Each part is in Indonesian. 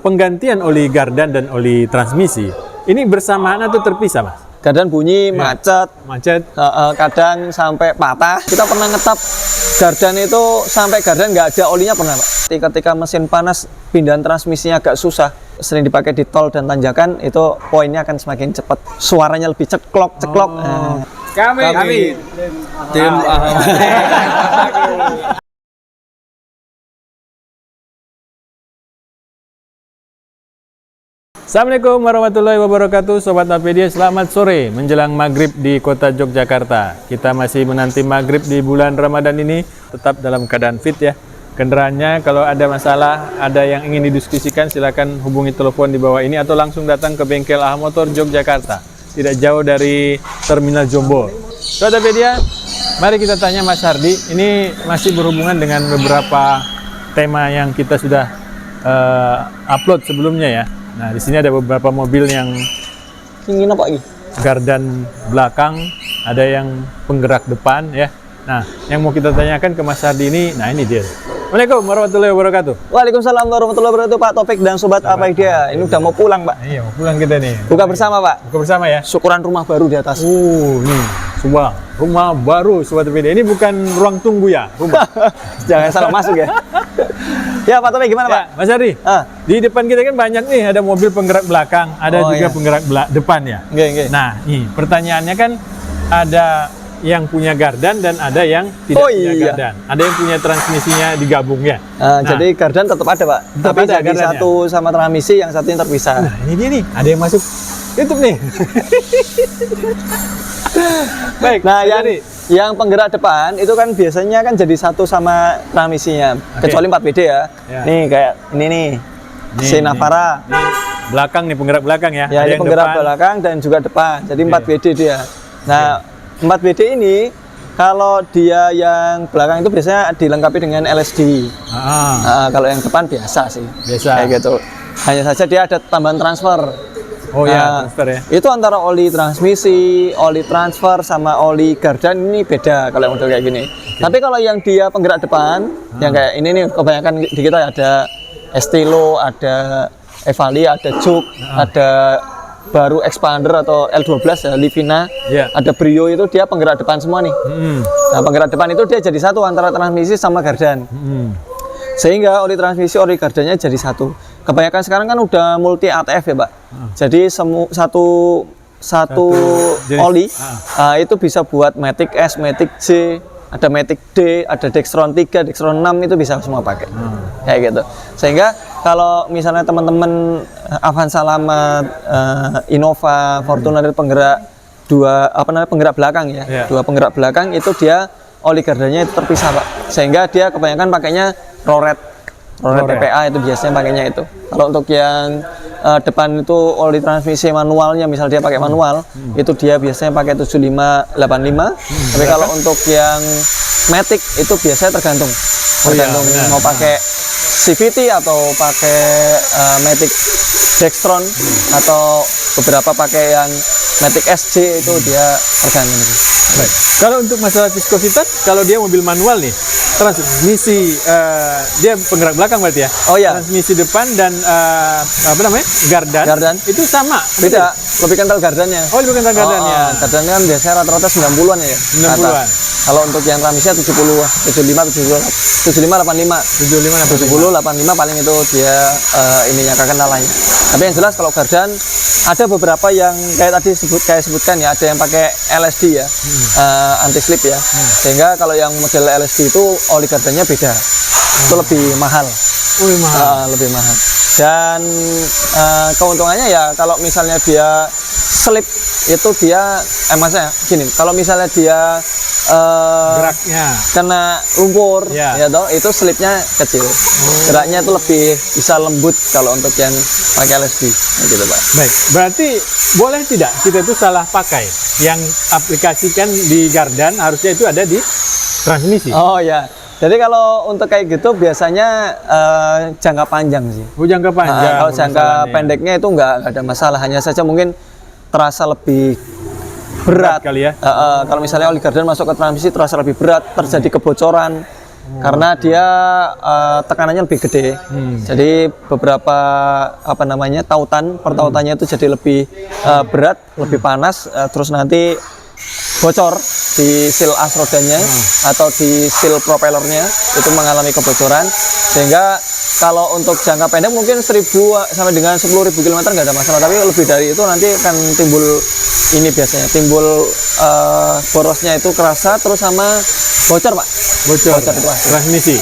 penggantian oli gardan dan oli transmisi ini bersamaan atau terpisah, Mas? Gardan bunyi, macet, kadang sampai patah. Kita pernah ngetap gardan itu sampai gardan nggak ada olinya pernah, Pak. Ketika mesin panas, pindahan transmisinya agak susah, sering dipakai di tol dan tanjakan, itu poinnya akan semakin cepat. Suaranya lebih ceklok. Kami tim Assalamualaikum warahmatullahi wabarakatuh, Sobat Apedia. Selamat sore menjelang maghrib di kota Yogyakarta. Kita masih menanti maghrib di bulan Ramadan ini, tetap dalam keadaan fit ya. Kendaraannya kalau ada masalah, ada yang ingin didiskusikan, silakan hubungi telepon di bawah ini atau langsung datang ke bengkel AH Motor Yogyakarta, tidak jauh dari Terminal Jombo. Sobat Apedia, mari kita tanya Mas Hardi. Ini masih berhubungan dengan beberapa tema yang kita sudah upload sebelumnya ya. Nah, di sini ada beberapa mobil yang Ingin apa lagi? gardan belakang, ada yang penggerak depan ya. Nah, yang mau kita tanyakan ke Mas Hardi ini, nah ini dia. Assalamualaikum warahmatullahi wabarakatuh. Waalaikumsalam warahmatullahi wabarakatuh, Pak Taufik dan Sobat Apedia. Ini udah mau pulang, Pak. Iya, mau pulang kita nih. Buka bersama, Pak. Buka bersama ya. Syukuran rumah baru di atas. Nih, sebuah rumah baru Sobat Apedia. Ini bukan ruang tunggu ya, rumah. Jangan salah masuk ya. Ya, Pak Taufik gimana, Pak? Ya, Mas Hardi, di depan kita kan banyak nih, ada mobil penggerak belakang, ada juga penggerak depan ya. Nggih. Nah, nih pertanyaannya kan ada yang punya gardan dan ada yang tidak punya gardan. Ada yang punya transmisinya digabung ya. Jadi gardan tetap ada, Pak. Tapi ada jadi gardannya. satu sama transmisi, yang satunya terpisah. Nah, ini dia nih, ada yang masuk YouTube nih. Baik, Nah, yang penggerak depan itu kan biasanya kan jadi satu sama transmisinya, kecuali 4WD ya. Nih kayak ini nih, si Navara. Ini belakang nih, penggerak belakang ya. Ya, Ada ini yang penggerak depan. belakang dan juga depan. Jadi 4WD dia. Nah, 4WD ini kalau dia yang belakang itu biasanya dilengkapi dengan LSD. Nah, kalau yang depan biasa sih. Biasa. Kayak gitu. Hanya saja dia ada tambahan transfer. Oh ya, transfer ya. Itu antara oli transmisi, oli transfer sama oli gardan ini beda kalau yang model kayak gini. Tapi kalau yang dia penggerak depan, yang kayak ini nih kebanyakan di kita ada Estilo, ada Evali, ada Juke, ada baru Expander atau L12 ya, Livina, ada Brio, itu dia penggerak depan semua nih. Nah, penggerak depan itu dia jadi satu antara transmisi sama gardan. Sehingga oli transmisi, oli gardannya jadi satu. Kebanyakan sekarang kan udah multi ATF ya, Pak. Jadi satu oli itu bisa buat Matic S, Matic J, ada Matic D, ada Dextron 3, Dextron 6, itu bisa semua pakai. Kayak gitu. Sehingga kalau misalnya teman-teman Avanza Lama, Innova, Fortuner penggerak penggerak belakang ya. Dua penggerak belakang itu dia oli gardannya itu terpisah, Pak. Sehingga dia kebanyakan pakainya Roret TPA, itu biasanya pakainya itu. Kalau untuk yang depan itu oli transmisi manualnya, misal dia pakai manual, itu dia biasanya pakai 7585. Tapi kalau untuk yang Matic itu biasanya tergantung mau pakai CVT atau pakai Matic Dextron atau beberapa pakai yang Matic SJ, itu dia tergantung. Baik. Kalau untuk masalah viskositas, kalau dia mobil manual nih, transmisi dia penggerak belakang berarti ya? Oh ya. Transmisi depan dan gardan itu sama? Beda, lebih kental gardannya. Oh, lebih kental gardannya. Gardannya kan biasanya rata-rata 90-an ya. 90-an. Kalau untuk yang transmisinya 75, 85. 70, 85 paling itu dia ininya kekentalannya. Tapi yang jelas kalau gardan ada beberapa yang kayak tadi sebutkan ya, ada yang pakai LSD ya, anti slip ya. Sehingga kalau yang model LSD itu oli gardannya beda. Itu lebih mahal. Lebih mahal. Dan keuntungannya ya kalau misalnya dia slip itu dia maksudnya gini, kalau misalnya dia geraknya kena lumpur ya toh, itu slipnya kecil. Geraknya itu lebih bisa lembut kalau untuk yang pakai LSD gitu, Pak. Baik, berarti boleh tidak kita itu salah pakai yang aplikasikan di gardan, harusnya itu ada di transmisi? Oh ya, jadi kalau untuk kayak gitu biasanya jangka panjang sih. Jangka panjang. Kalau jangka pendeknya itu nggak ada masalah, hanya saja mungkin terasa lebih berat kali ya. Kalau misalnya oli gardan masuk ke transmisi terasa lebih berat, terjadi kebocoran karena dia tekanannya lebih gede. Jadi beberapa pertautannya itu jadi lebih berat, lebih panas, terus nanti bocor di seal as rodanya atau di seal propellernya itu mengalami kebocoran, sehingga kalau untuk jangka pendek mungkin 1000 sampai dengan 10.000 km nggak ada masalah, tapi lebih dari itu nanti akan timbul ini, biasanya timbul borosnya itu kerasa, terus sama bocor Pak. Bocor itu Pak. transmisi.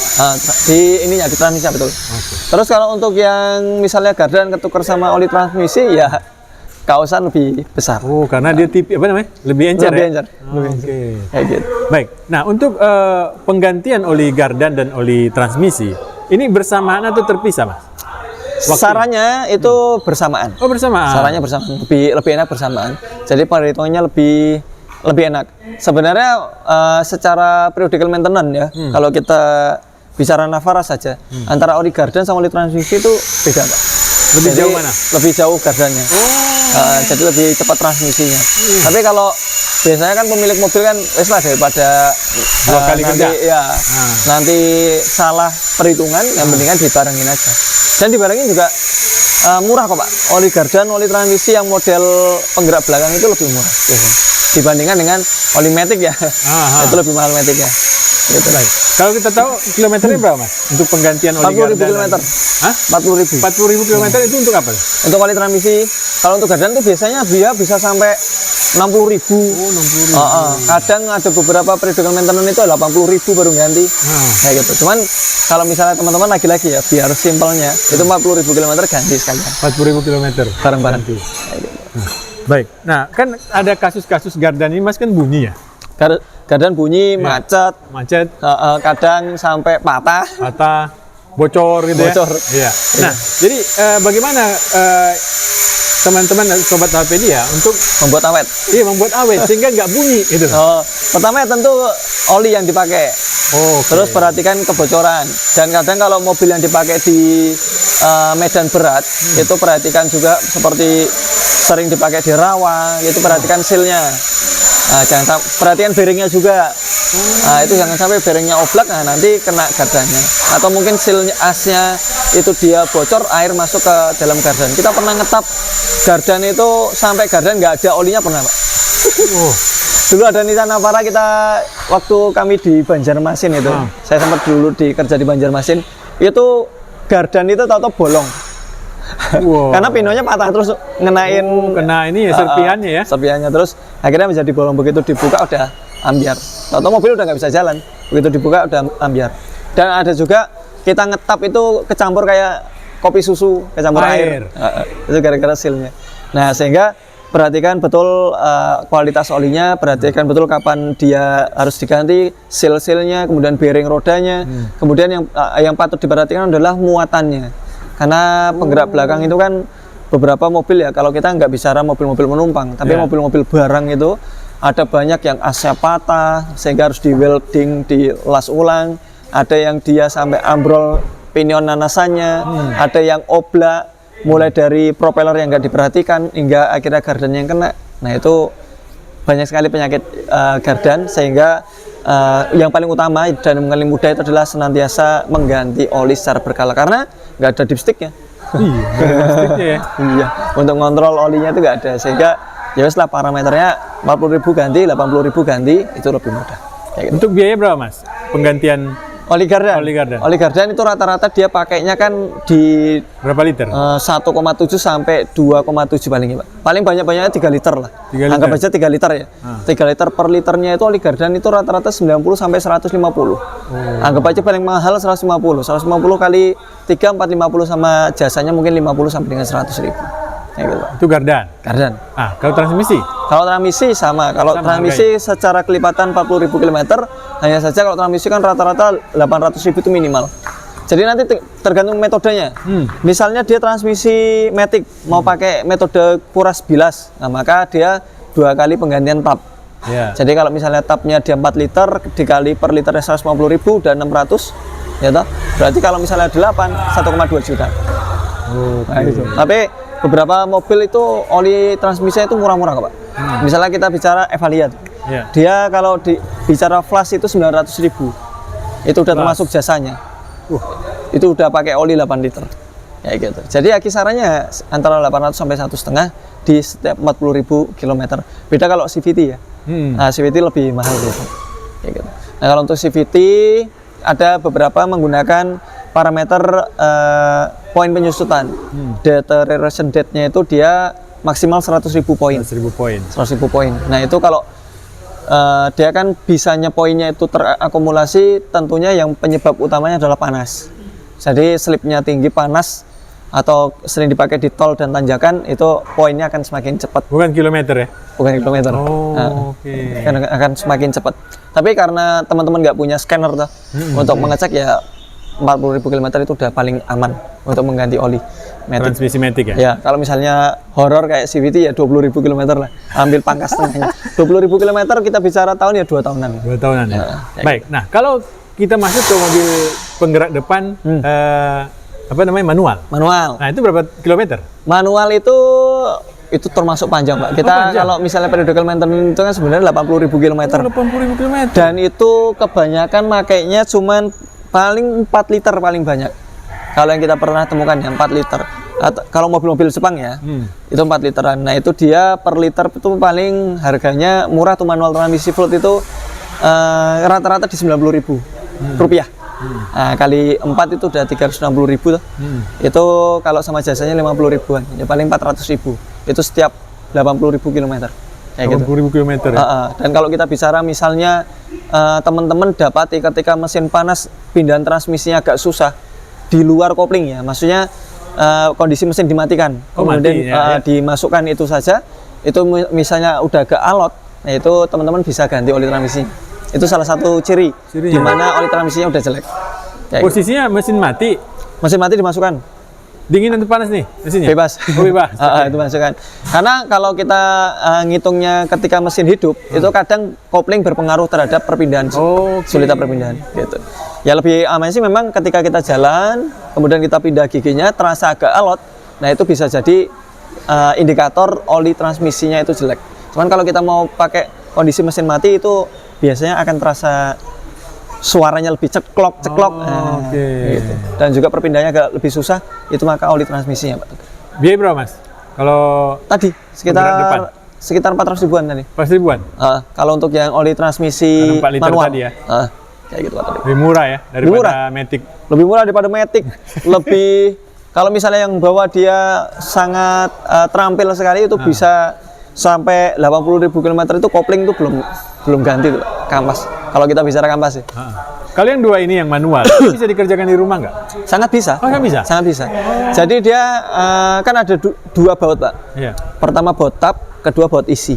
Di ininya, di transmisi betul. Terus kalau untuk yang misalnya gardan ketukar sama oli transmisi ya kausan lebih besar. Oh, karena dia lebih encer. Lebih ya? encer. Oke. Kayak gitu. Baik. Nah, untuk penggantian oli gardan dan oli transmisi, ini bersamaan atau terpisah, Mas? Sarannya itu bersamaan. Oh, bersamaan. Sarannya bersamaan. Lebih enak bersamaan. Jadi perhitungannya lebih enak. Sebenarnya secara periodical maintenance ya, kalau kita bicara Navara saja, antara oli gardan sama oli transmisi itu beda, Pak. Lebih jauh mana? Lebih jauh gardannya. Jadi lebih cepat transmisinya. Tapi kalau biasanya kan pemilik mobil kan wes lah, daripada dua kali kerja. Ya, nanti salah perhitungan, yang mendingan dibarengin aja. Dan dibarengin juga murah kok Pak. Oli gardan, oli transmisi yang model penggerak belakang itu lebih murah biasanya, dibandingkan dengan oli matic ya. Itu lebih mahal matic ya. Gitu. Baik. Kalau kita tahu kilometernya berapa, Mas? Untuk penggantian oli 40.000 gardan. kilometer. 40.000. 40.000 kilometer itu untuk apa? Untuk oli transmisi. Kalau untuk gardan itu biasanya dia bisa sampai 60.000. Oh, 60.000. Kadang ada beberapa periodical maintenance itu 80.000 baru ganti. Kayak gitu. Cuman kalau misalnya teman-teman lagi-lagi ya, biar simpelnya itu 40.000 km ganti sekalian. 40.000 kilometer. Bareng-bareng. Baik. Nah, kan ada kasus-kasus gardan ini, Mas, kan bunyi ya? Gardan bunyi, macet, kadang sampai patah, bocor gitu bocor. ya. Iya. Nah, jadi bagaimana teman-teman sobat Alpedia untuk membuat awet? Iya, membuat awet sehingga nggak bunyi gitu. Pertama ya tentu oli yang dipakai. Terus perhatikan kebocoran. Dan kadang kalau mobil yang dipakai di medan berat, itu perhatikan juga seperti sering dipakai di rawa, itu perhatikan sealnya. Jangan perhatikan bearingnya juga. Itu jangan sampai bearingnya oblak, nanti kena gardannya. Atau mungkin seal asnya itu dia bocor, air masuk ke dalam gardan. Kita pernah ngetap gardan itu sampai gardan nggak ada olinya, pernah Pak. Dulu ada Nissan Navara, kita waktu kami di Banjarmasin itu, saya sempat dulu kerja di Banjarmasin, itu gardan itu tahu-tahu bolong. Karena pinonya patah, terus ngenain kena ini ya, serpihannya ya. Serpihannya, terus akhirnya menjadi bolong. Begitu dibuka udah ambiar. Tahu-tahu mobil udah nggak bisa jalan. Begitu dibuka udah ambiar. Dan ada juga kita ngetap itu kecampur kayak kopi susu, kecampur air. Itu gara-gara sealnya. Nah, sehingga perhatikan betul kualitas olinya, perhatikan betul kapan dia harus diganti, seal-sealnya, kemudian bearing rodanya. Kemudian yang patut diperhatikan adalah muatannya. Karena penggerak belakang itu kan beberapa mobil ya, kalau kita nggak bicara mobil-mobil penumpang, tapi mobil-mobil barang itu ada banyak yang asnya patah sehingga harus di welding, dilas ulang. Ada yang dia sampai ambrol pinion nanasannya, ada yang oblak, mulai dari propeller yang nggak diperhatikan hingga akhirnya gardannya yang kena. Nah, itu banyak sekali penyakit gardan, sehingga yang paling utama dan yang paling mudah itu adalah senantiasa mengganti oli secara berkala, karena nggak ada dipsticknya. Iya, iya, untuk ngontrol olinya itu nggak ada, sehingga ya wes lah parameternya 40.000 ganti, 80.000 ganti, itu lebih mudah. Kayak gitu. Untuk biaya berapa, Mas? Penggantian oli gardan. Oli gardan itu rata-rata dia pakainya kan di berapa liter? 1,7 sampai 2,7 paling Pak. Paling banyak-banyaknya 3 liter lah. 3 liter. Anggap aja 3 liter ya. 3 liter per liternya itu oli gardan itu rata-rata 90 sampai 150. Anggap aja paling mahal 150. 150 kali 3 450 sama jasanya mungkin 50 sampai dengan 100.000. Gitu, itu gardan. Kalau transmisi? Kalau transmisi sama. Kalau transmisi secara kelipatan 40.000 km, hanya saja kalau transmisi kan rata-rata 800.000 itu minimal. Jadi nanti tergantung metodenya. Misalnya dia transmisi matic, mau pakai metode kuras bilas, nah maka dia 2 kali penggantian tap. Jadi kalau misalnya tapnya dia 4 liter, dikali per liternya 150.000 udah 600, ya toh? Berarti kalau misalnya 8, 1,2 juta. Nah, gitu. Tapi beberapa mobil itu oli transmisinya itu murah-murah Pak. Misalnya kita bicara Evalia, dia kalau bicara flash itu 900.000. Itu udah termasuk jasanya. Itu udah pakai oli 8 liter. Kayak gitu. Jadi ya kisarannya antara 800 sampai 1,5 di setiap 40.000 km. Beda kalau CVT ya. Nah, CVT lebih mahal gitu. Kayak gitu. Nah, kalau untuk CVT ada beberapa menggunakan parameter poin penyusutan. Deterioration date-nya itu dia maksimal 100.000 poin. 100.000 poin. 100.000 poin. Nah, itu kalau dia kan bisanya poinnya itu terakumulasi, tentunya yang penyebab utamanya adalah panas. Jadi slipnya tinggi, panas, atau sering dipakai di tol dan tanjakan, itu poinnya akan semakin cepat. Bukan kilometer ya? Bukan kilometer. Oke. Akan semakin cepat. Tapi karena teman-teman nggak punya scanner tuh, untuk mengecek ya 40.000 km itu udah paling aman untuk mengganti oli matic. Transmisi matic ya? Ya, kalau misalnya horor kayak CVT ya 20.000 km lah, ambil pangkas tengahnya. 20.000 km kita bicara tahun ya 2 tahunan. 2 tahunan ya? Baik, nah kalau kita masuk ke mobil penggerak depan, apa namanya, manual? Manual. Nah itu berapa kilometer? Manual itu termasuk panjang, Pak. Kita kalau misalnya periode maintenance itu kan sebenarnya 80.000 km. 80.000 km. Dan itu kebanyakan makainya cuman paling 4 liter paling banyak. Kalau yang kita pernah temukan ya 4 liter. Atau, kalau mobil-mobil Jepang ya, itu 4 literan. Nah itu dia per liter itu paling harganya murah tuh, manual transmisi float itu rata-rata di 90.000 rupiah. Nah, kali 4 itu udah 360.000 tuh. Itu kalau sama jasanya 50 ribuan, ya paling 400.000. Itu setiap 80.000 km. Kayak 80.000 km ya? Dan kalau kita bicara misalnya teman-teman dapati ketika mesin panas pindahan transmisinya agak susah di luar kopling ya, maksudnya kondisi mesin dimatikan, kemudian dimasukkan itu saja, itu misalnya udah agak alot, nah itu teman-teman bisa ganti oli transmisi. Itu salah satu ciri di mana oli transmisinya udah jelek. Kayak posisinya gitu. Mesin mati. Mesin mati dimasukkan. Dingin atau panas nih mesinnya? Bebas. Oh, bebas. Itu masukkan. Karena kalau kita ngitungnya ketika mesin hidup, itu kadang kopling berpengaruh terhadap perpindahan, sulitan perpindahan. Gitu. Ya lebih aman sih memang ketika kita jalan, kemudian kita pindah giginya terasa agak alot. Nah itu bisa jadi indikator oli transmisinya itu jelek. Cuman kalau kita mau pakai kondisi mesin mati itu biasanya akan terasa suaranya lebih ceklok. Gitu. Dan juga perpindahannya agak lebih susah, itu maka oli transmisinya, Pak. Biaya berapa, Mas? Kalau tadi sekitar 400 ribuan tadi. 400 ribuan? Kalau untuk yang oli transmisi 4 liter manual tadi ya? Kayak gitu, Pak. Lebih murah ya daripada Matic? Lebih murah daripada Matic. Lebih, kalau misalnya yang bawa dia sangat terampil sekali, itu bisa sampai 80.000 km itu kopling itu belum ganti tuh, kampas. Kalau kita bicara kampas sih. Kalau yang dua ini yang manual, bisa dikerjakan di rumah nggak? Sangat bisa. Oh, bisa? Sangat bisa. Jadi dia kan ada dua baut, Pak. Iya. Pertama baut tap, kedua baut isi.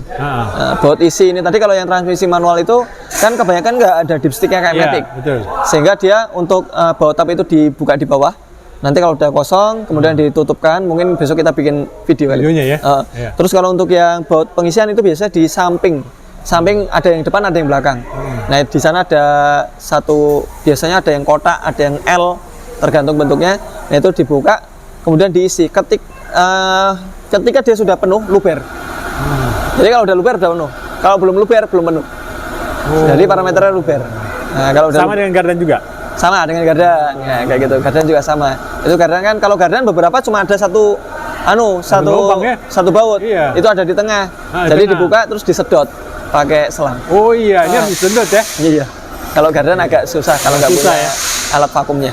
Baut isi ini tadi kalau yang transmisi manual itu kan kebanyakan nggak ada dipsticknya kayak Matic. Betul. Sehingga dia untuk baut tap itu dibuka di bawah. Nanti kalau udah kosong, kemudian ditutupkan. Mungkin besok kita bikin videonya ya. Terus kalau untuk yang baut pengisian itu biasanya di samping ada yang depan, ada yang belakang. Nah di sana ada biasanya ada yang kotak, ada yang L, tergantung bentuknya. Nah itu dibuka, kemudian diisi. Ketika dia sudah penuh, luber. Jadi kalau udah luber udah penuh. Kalau belum luber belum penuh. Jadi parameternya luber. Nah, kalau udah sama dengan gardan juga. Sama dengan gardan, ya, kayak gitu. Gardan juga sama. Itu gardan kan, kalau gardan beberapa cuma ada satu baut. Iya. Itu ada di tengah. Jadi dibuka terus disedot pakai selang. Oh iya, ini harus disedot ya. Iya. Kalau gardan agak susah kalau nggak punya alat vakumnya.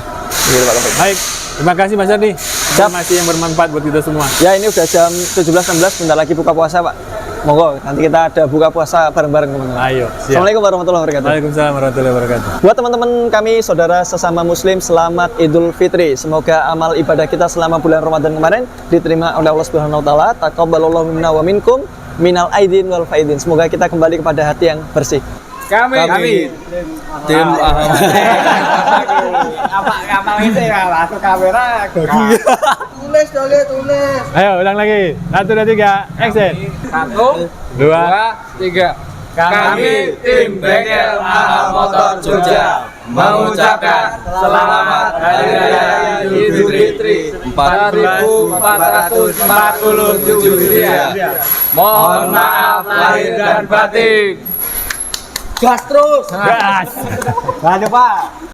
Gitu, Pak. Baik, terima kasih Mas Ardi. Informasi yang bermanfaat buat kita semua. Ya, ini udah jam 17.16, bentar lagi buka puasa, Pak. Monggo, nanti kita ada buka puasa bareng-bareng, teman-teman. Ayo, siap. Assalamualaikum warahmatullahi wabarakatuh. Waalaikumsalam warahmatullahi wabarakatuh. Buat teman-teman kami, saudara sesama muslim, selamat Idul Fitri. Semoga amal ibadah kita selama bulan Ramadan kemarin diterima oleh Allah Subhanahu wa taala. Taqabbalallahu minna wa minkum minal aidin wal faidin. Semoga kita kembali kepada hati yang bersih. Kami tim apa kapal itu ya, masuk kamera. Tulis. Ayo, ulang lagi. 1, 2, 3, action. 1, 2, 3. Kami tim Bengkel Mahal Motor Jogja mengucapkan selamat Hari Raya Idul Fitri 1447 Hijriah. Mohon maaf lahir dan batin. Gas terus. Gas. Lanjut, Pak.